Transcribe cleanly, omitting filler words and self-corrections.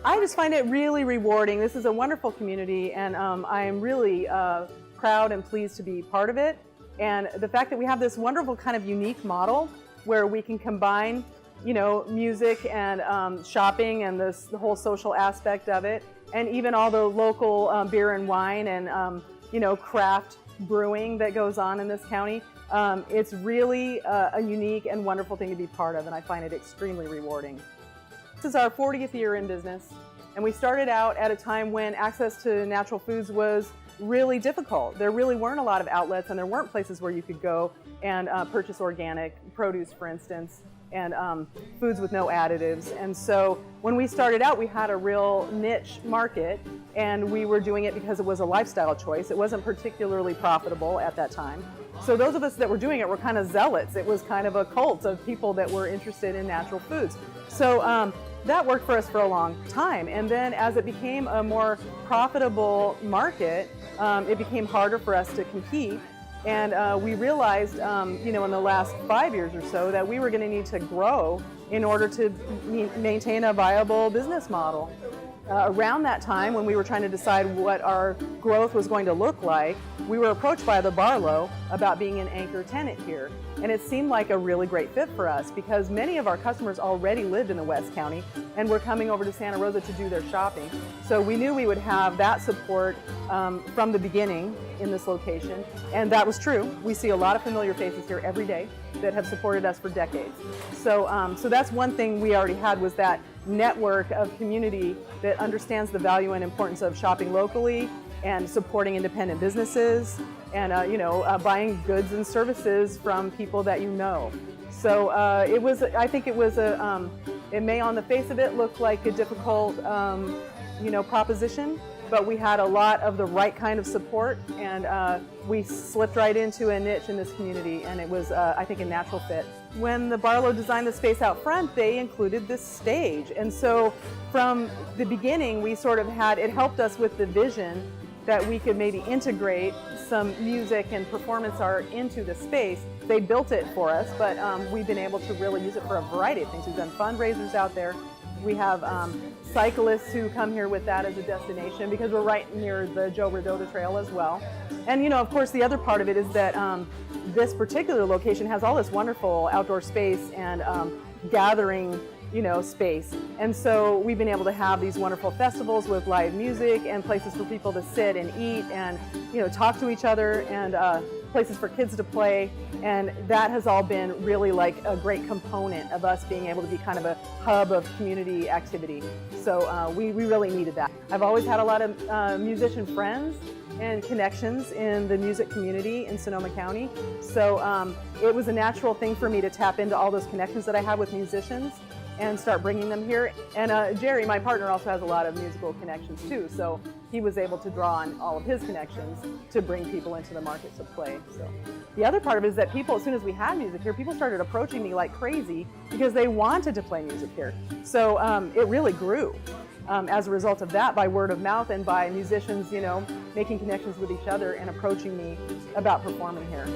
I just find it really rewarding. This is a wonderful community, and I am really proud and pleased to be part of it. And the fact that we have this wonderful kind of unique model where we can combine, music and shopping and the whole social aspect of it, and even all the local beer and wine and craft brewing that goes on in this county. It's really a unique and wonderful thing to be part of, and I find it extremely rewarding. This is our 40th year in business, and we started out at a time when access to natural foods was really difficult. There really weren't a lot of outlets, and there weren't places where you could go and purchase organic produce, for instance, and foods with no additives. And so when we started out, we had a real niche market, and we were doing it because it was a lifestyle choice. It wasn't particularly profitable at that time. So those of us that were doing it were kind of zealots. It was kind of a cult of people that were interested in natural foods. So that worked for us for a long time. And then as it became a more profitable market, it became harder for us to compete. And we realized, in the last 5 years or so, that we were going to need to grow in order to maintain a viable business model. Around that time, when we were trying to decide what our growth was going to look like, we were approached by the Barlow about being an anchor tenant here. And it seemed like a really great fit for us because many of our customers already lived in the West County and were coming over to Santa Rosa to do their shopping. So we knew we would have that support from the beginning in this location. And that was true. We see a lot of familiar faces here every day that have supported us for decades. So that's one thing we already had, was that network of community that understands the value and importance of shopping locally and supporting independent businesses and buying goods and services from people that you know. So I think it was it may on the face of it look like a difficult proposition, but we had a lot of the right kind of support, and we slipped right into a niche in this community, and it was, I think, a natural fit. When the Barlow designed the space out front, they included this stage. And so from the beginning, we sort of it helped us with the vision that we could maybe integrate some music and performance art into the space. They built it for us, but we've been able to really use it for a variety of things. We've done fundraisers out there. We have cyclists who come here with that as a destination because we're right near the Joe Rodota Trail as well. And of course, the other part of it is that this particular location has all this wonderful outdoor space and gathering space. And so we've been able to have these wonderful festivals with live music and places for people to sit and eat and talk to each other, and places for kids to play. And that has all been really like a great component of us being able to be kind of a hub of community activity. So we really needed that. I've always had a lot of musician friends and connections in the music community in Sonoma County. So it was a natural thing for me to tap into all those connections that I have with musicians and start bringing them here. And Jerry, my partner, also has a lot of musical connections too, so he was able to draw on all of his connections to bring people into the market to play. So the other part of it is that people, as soon as we had music here, people started approaching me like crazy because they wanted to play music here. So it really grew as a result of that, by word of mouth and by musicians, making connections with each other and approaching me about performing here.